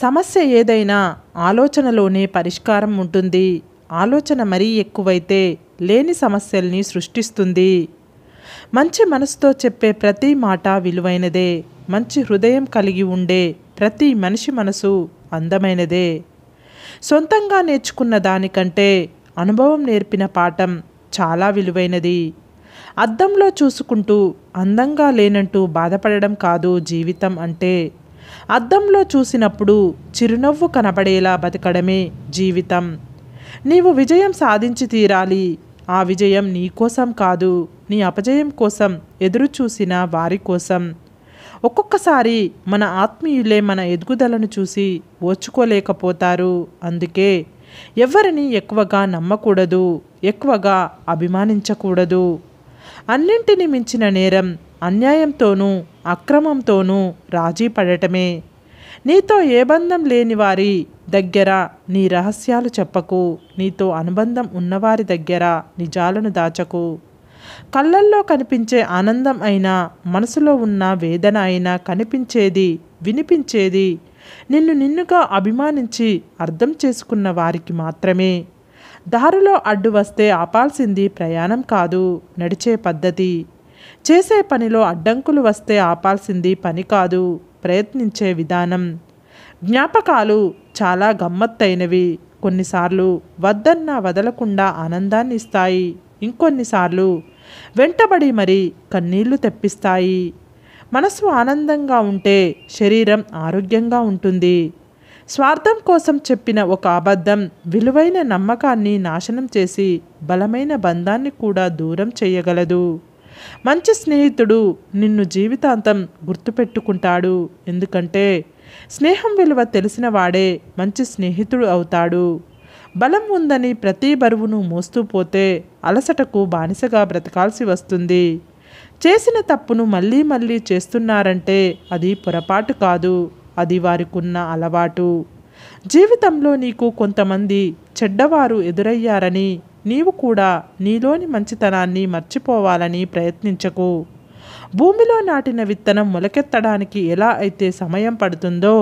సమస్య ఏదైనా ఆలోచనలోనే పరిష్కారం ఉంటుంది. ఆలోచన మరీ ఎక్కువైతే లేని సమస్యల్ని సృష్టిస్తుంది. మంచి మనసుతో చెప్పే ప్రతి మాట విలువైనదే. మంచి హృదయం కలిగి ఉండే ప్రతి మనిషి మనసు అందమైనదే. సొంతంగా నేర్చుకున్న దానికంటే అనుభవం నేర్పిన పాఠం చాలా విలువైనది. అద్దంలో చూసుకుంటూ అందంగా లేనంటూ బాధపడడం కాదు జీవితం అంటే. అద్దంలో చూసినప్పుడు చిరునవ్వు కనబడేలా బతకడమే జీవితం. నీవు విజయం సాధించి తీరాలి. ఆ విజయం నీ కోసం కాదు, నీ అపజయం కోసం ఎదురు చూసిన వారి కోసం. ఒక్కొక్కసారి మన ఆత్మీయులే మన ఎదుగుదలను చూసి ఓర్చుకోలేకపోతారు. అందుకే ఎవరిని ఎక్కువగా నమ్మకూడదు, ఎక్కువగా అభిమానించకూడదు. అన్నింటిని మించిన నేరం అన్యాయంతోనూ అక్రమంతోనూ రాజీ పడటమే. నీతో ఏ బంధం లేని వారి దగ్గర నీ రహస్యాలు చెప్పకు. నీతో అనుబంధం ఉన్నవారి దగ్గర నిజాలను దాచకు. కళ్ళల్లో కనిపించే ఆనందం అయినా, మనసులో ఉన్న వేదన అయినా కనిపించేది, వినిపించేది నిన్నుగా అభిమానించి అర్థం చేసుకున్న వారికి మాత్రమే. దారిలో అడ్డు వస్తే ఆపాల్సింది ప్రయాణం కాదు, నడిచే పద్ధతి. చేసే పనిలో అడ్డంకులు వస్తే ఆపాల్సింది పని కాదు, ప్రయత్నించే విధానం. జ్ఞాపకాలు చాలా గమ్మత్తైనవి. కొన్నిసార్లు వద్దన్నా వదలకుండా ఆనందాన్ని ఇస్తాయి. ఇంకొన్నిసార్లు వెంటబడి మరీ కన్నీళ్లు తెప్పిస్తాయి. మనసు ఆనందంగా ఉంటే శరీరం ఆరోగ్యంగా ఉంటుంది. స్వార్థం కోసం చెప్పిన ఒక అబద్ధం విలువైన నమ్మకాన్ని నాశనం చేసి బలమైన బంధాన్ని కూడా దూరం చేయగలదు. మంచి స్నేహితుడు నిన్ను జీవితాంతం గుర్తుపెట్టుకుంటాడు. ఎందుకంటే స్నేహం విలువ తెలిసిన వాడే మంచి స్నేహితుడు అవుతాడు. బలం ఉందని ప్రతి బరువును మోస్తూ పోతే అలసటకు బానిసగా బ్రతకాల్సి వస్తుంది. చేసిన తప్పును మళ్ళీ మళ్ళీ చేస్తున్నారంటే అది పొరపాటు కాదు, అది వారికున్న అలవాటు. జీవితంలో నీకు కొంతమంది చెడ్డవారు ఎదురయ్యారని నీవు కూడా నీలోని మంచితనాన్ని మర్చిపోవాలని ప్రయత్నించకు. భూమిలో నాటిన విత్తనం మొలకెత్తడానికి ఎలా అయితే సమయం పడుతుందో,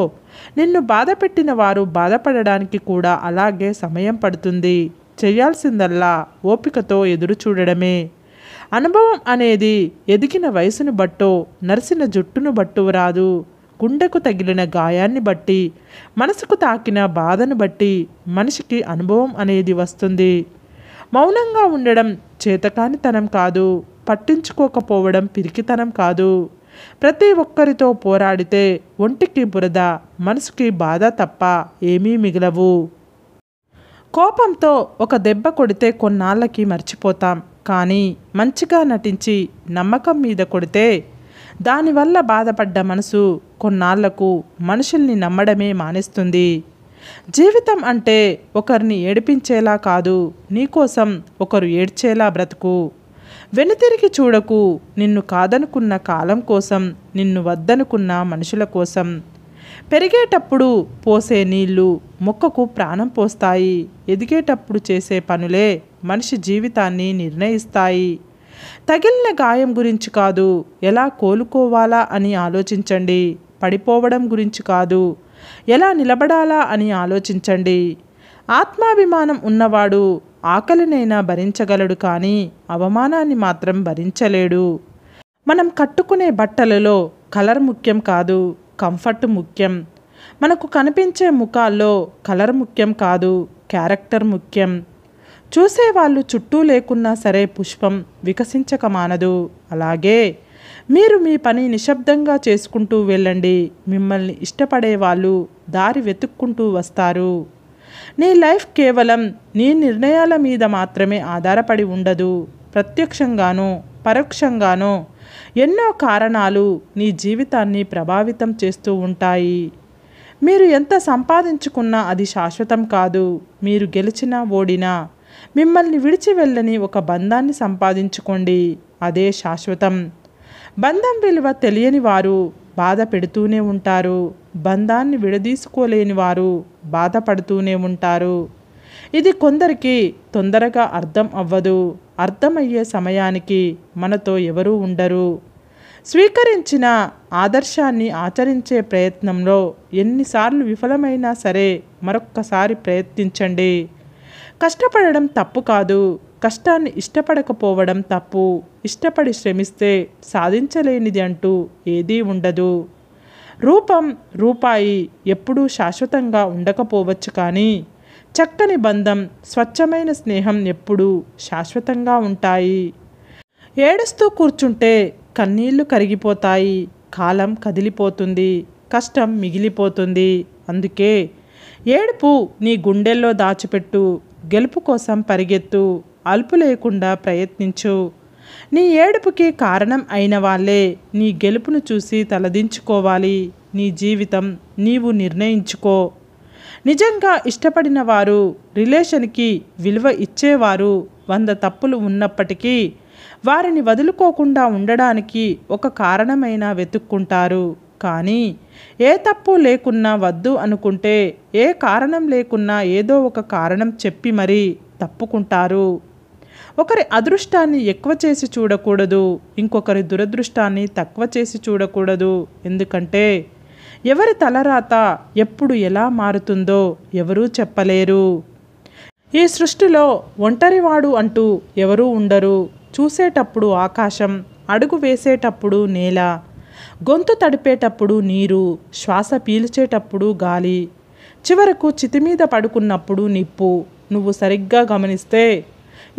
నిన్ను బాధపెట్టిన వారు బాధపడడానికి కూడా అలాగే సమయం పడుతుంది. చేయాల్సిందల్లా ఓపికతో ఎదురు చూడడమే. అనుభవం అనేది ఎదిగిన వయసును బట్టో, నరిసిన జుట్టును బట్టో రాదు. గుండెకు తగిలిన గాయాన్ని బట్టి, మనసుకు తాకిన బాధను బట్టి మనిషికి అనుభవం అనేది వస్తుంది. మౌనంగా ఉండడం చేతకానితనం కాదు, పట్టించుకోకపోవడం పిరికితనం కాదు. ప్రతి ఒక్కరితో పోరాడితే ఒంటికి బురద, మనసుకి బాధ తప్ప ఏమీ మిగలవు. కోపంతో ఒక దెబ్బ కొడితే కొన్నాళ్ళకి మర్చిపోతాం. కానీ మంచిగా నటించి నమ్మకం మీద కొడితే దానివల్ల బాధపడ్డ మనసు కొన్నాళ్లకు మనుషుల్ని నమ్మడమే మానేస్తుంది. జీవితం అంటే ఒకరిని ఏడిపించేలా కాదు, నీకోసం ఒకరు ఏడ్చేలా బ్రతుకు. వెనుతిరిగి చూడకు. నిన్ను కాదనుకున్న కాలం కోసం, నిన్ను వద్దనుకున్న మనుషుల కోసం. పెరిగేటప్పుడు పోసే నీళ్లు మొక్కకు ప్రాణం పోస్తాయి. ఎదిగేటప్పుడు చేసే పనులే మనిషి జీవితాన్ని నిర్ణయిస్తాయి. తగిలిన గాయం గురించి కాదు, ఎలా కోలుకోవాలా అని ఆలోచించండి. పడిపోవడం గురించి కాదు, ఎలా నిలబడాలా అని ఆలోచించండి. ఆత్మాభిమానం ఉన్నవాడు ఆకలినైనా భరించగలడు, కానీ అవమానాన్ని మాత్రం భరించలేడు. మనం కట్టుకునే బట్టలలో కలర్ ముఖ్యం కాదు, కంఫర్ట్ ముఖ్యం. మనకు కనిపించే ముఖాల్లో కలర్ ముఖ్యం కాదు, క్యారెక్టర్ ముఖ్యం. చూసేవాళ్ళు చుట్టూ లేకున్నా సరే పుష్పం వికసించక మానదు. అలాగే మీరు మీ పని నిశ్శబ్దంగా చేసుకుంటూ వెళ్ళండి. మిమ్మల్ని ఇష్టపడే వాళ్ళు దారి వెతుక్కుంటూ వస్తారు. నీ లైఫ్ కేవలం నీ నిర్ణయాల మీద మాత్రమే ఆధారపడి ఉండదు. ప్రత్యక్షంగానో పరోక్షంగానో ఎన్నో కారణాలు నీ జీవితాన్ని ప్రభావితం చేస్తూ ఉంటాయి. మీరు ఎంత సంపాదించుకున్నా అది శాశ్వతం కాదు. మీరు గెలిచినా ఓడినా మిమ్మల్ని విడిచి వెళ్ళని ఒక బంధాన్ని సంపాదించుకోండి, అదే శాశ్వతం. బంధం విలువ తెలియని వారు బాధ పెడుతూనే ఉంటారు. బంధాన్ని విడదీసుకోలేని వారు బాధపడుతూనే ఉంటారు. ఇది కొందరికి తొందరగా అర్థం అవ్వదు. అర్థమయ్యే సమయానికి మనతో ఎవరూ ఉండరు. స్వీకరించిన ఆదర్శాన్ని ఆచరించే ప్రయత్నంలో ఎన్నిసార్లు విఫలమైనా సరే మరొక్కసారి ప్రయత్నించండి. కష్టపడడం తప్పు కాదు, కష్టాన్ని ఇష్టపడకపోవడం తప్పు. ఇష్టపడి శ్రమిస్తే సాధించలేనిది అంటూ ఏదీ ఉండదు. రూపాయి ఎప్పుడూ శాశ్వతంగా ఉండకపోవచ్చు, కానీ చక్కని బంధం, స్వచ్ఛమైన స్నేహం ఎప్పుడూ శాశ్వతంగా ఉంటాయి. ఏడుస్తూ కూర్చుంటే కన్నీళ్లు కరిగిపోతాయి, కాలం కదిలిపోతుంది, కష్టం మిగిలిపోతుంది. అందుకే ఏడుపు నీ గుండెల్లో దాచిపెట్టు, గెలుపు కోసం పరిగెత్తు, అలుపు లేకుండా ప్రయత్నించు. నీ ఏడుపుకి కారణం అయిన వాళ్ళే నీ గెలుపును చూసి తలదించుకోవాలి. నీ జీవితం నీవు నిర్ణయించుకో. నిజంగా ఇష్టపడిన వారు, రిలేషన్కి విలువ ఇచ్చేవారు 100 తప్పులు ఉన్నప్పటికీ వారిని వదులుకోకుండా ఉండడానికి ఒక కారణమైనా వెతుక్కుంటారు. కానీ ఏ తప్పు లేకున్నా వద్దు అనుకుంటే ఏ కారణం లేకున్నా ఏదో ఒక కారణం చెప్పి మరీ తప్పుకుంటారు. ఒకరి అదృష్టాన్ని ఎక్కువ చేసి చూడకూడదు, ఇంకొకరి దురదృష్టాన్ని తక్కువ చేసి చూడకూడదు. ఎందుకంటే ఎవరి తలరాత ఎప్పుడు ఎలా మారుతుందో ఎవరూ చెప్పలేరు. ఈ సృష్టిలో ఒంటరివాడు అంటూ ఎవరూ ఉండరు. చూసేటప్పుడు ఆకాశం, అడుగు వేసేటప్పుడు నేల, గొంతు తడిపేటప్పుడు నీరు, శ్వాస పీల్చేటప్పుడు గాలి, చివరకు చితిమీద పడుకున్నప్పుడు నిప్పు. నువ్వు సరిగ్గా గమనిస్తే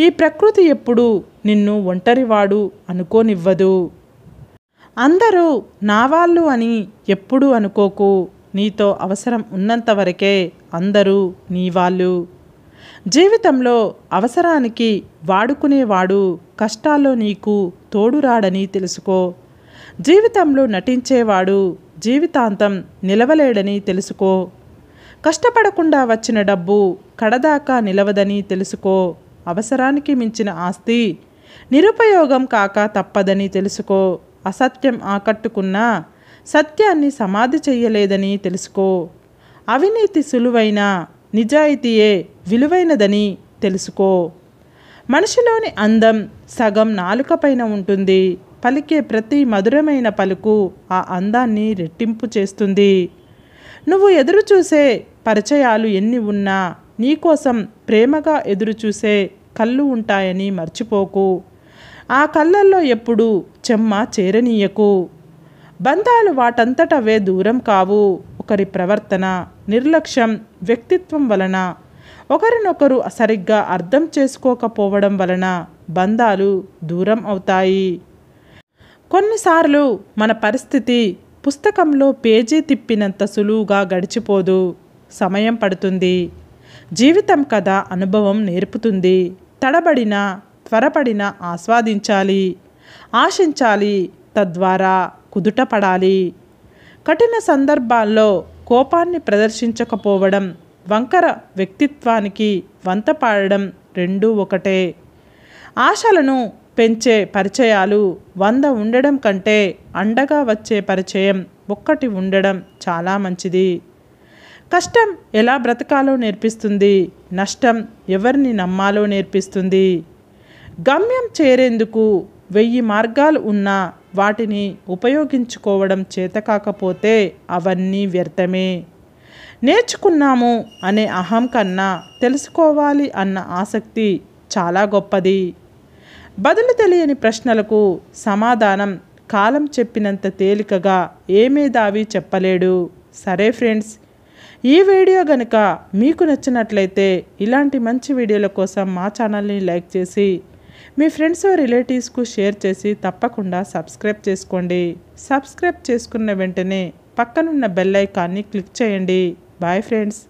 ఈ ప్రకృతి ఎప్పుడు నిన్ను ఒంటరివాడు అనుకోనివ్వదు. అందరూ నా వాళ్ళు అని ఎప్పుడూ అనుకోకు. నీతో అవసరం ఉన్నంత వరకే అందరూ నీ వాళ్ళు. జీవితంలో అవసరానికి వాడుకునేవాడు కష్టాల్లో నీకు తోడురాడని తెలుసుకో. జీవితంలో నటించేవాడు జీవితాంతం నిలవలేడని తెలుసుకో. కష్టపడకుండా వచ్చిన డబ్బు కడదాకా నిలవదని తెలుసుకో. అవసరానికి మించిన ఆస్తి నిరుపయోగం కాక తప్పదని తెలుసుకో. అసత్యం ఆకట్టుకున్నా సత్యాన్ని సమాధి చెయ్యలేదని తెలుసుకో. అవినీతి సులువైన, నిజాయితీయే విలువైనదని తెలుసుకో. మనిషిలోని అందం సగం నాలుక పైన ఉంటుంది. పలికే ప్రతి మధురమైన పలుకు ఆ అందాన్ని రెట్టింపు చేస్తుంది. నువ్వు ఎదురుచూసే పరిచయాలు ఎన్ని ఉన్నా నీకోసం ప్రేమగా ఎదురుచూసే కళ్ళు ఉంటాయని మర్చిపోకు. ఆ కళ్ళల్లో ఎప్పుడు చెమ్మ చేరనీయకు. బంధాలు వాటంతటవే దూరం కావు. ఒకరి ప్రవర్తన, నిర్లక్ష్యం, వ్యక్తిత్వం వలన, ఒకరినొకరు సరిగ్గా అర్థం చేసుకోకపోవడం వలన బంధాలు దూరం అవుతాయి. కొన్నిసార్లు మన పరిస్థితి పుస్తకంలో పేజీ తిప్పినంత సులువుగా గడిచిపోదు. సమయం పడుతుంది. జీవితం కథ అనుభవం నేర్పుతుంది. తడబడిన, త్వరపడిన ఆస్వాదించాలి, ఆశించాలి, తద్వారా కుదుటపడాలి. కఠిన సందర్భాల్లో కోపాన్ని ప్రదర్శించకపోవడం, వంకర వ్యక్తిత్వానికి వంత పాడడం రెండూ ఒకటే. ఆశలను పెంచే పరిచయాలు 100 ఉండడం కంటే అండగా వచ్చే పరిచయం ఒక్కటి ఉండడం చాలా మంచిది. కష్టం ఎలా బ్రతకాలో నేర్పిస్తుంది. నష్టం ఎవరిని నమ్మాలో నేర్పిస్తుంది. గమ్యం చేరేందుకు 1000 మార్గాలు ఉన్నా వాటిని ఉపయోగించుకోవడం చేతకాకపోతే అవన్నీ వ్యర్థమే. నేర్చుకున్నాము అనే అహం కన్నా తెలుసుకోవాలి అన్న ఆసక్తి చాలా గొప్పది. బదులు తెలియని ప్రశ్నలకు సమాధానం కాలం చెప్పినంత తేలికగా ఏ మేధావి చెప్పలేడు. సరే ఫ్రెండ్స్, ఈ వీడియో గనుక మీకు నచ్చినట్లయితే ఇలాంటి మంచి వీడియోల కోసం మా ఛానల్ని లైక్ చేసి మీ ఫ్రెండ్స్ రిలేటివ్స్కు షేర్ చేసి తప్పకుండా సబ్స్క్రైబ్ చేసుకోండి. సబ్స్క్రైబ్ చేసుకున్న వెంటనే పక్కనున్న బెల్ ఐకాన్ని క్లిక్ చేయండి. Bye friends.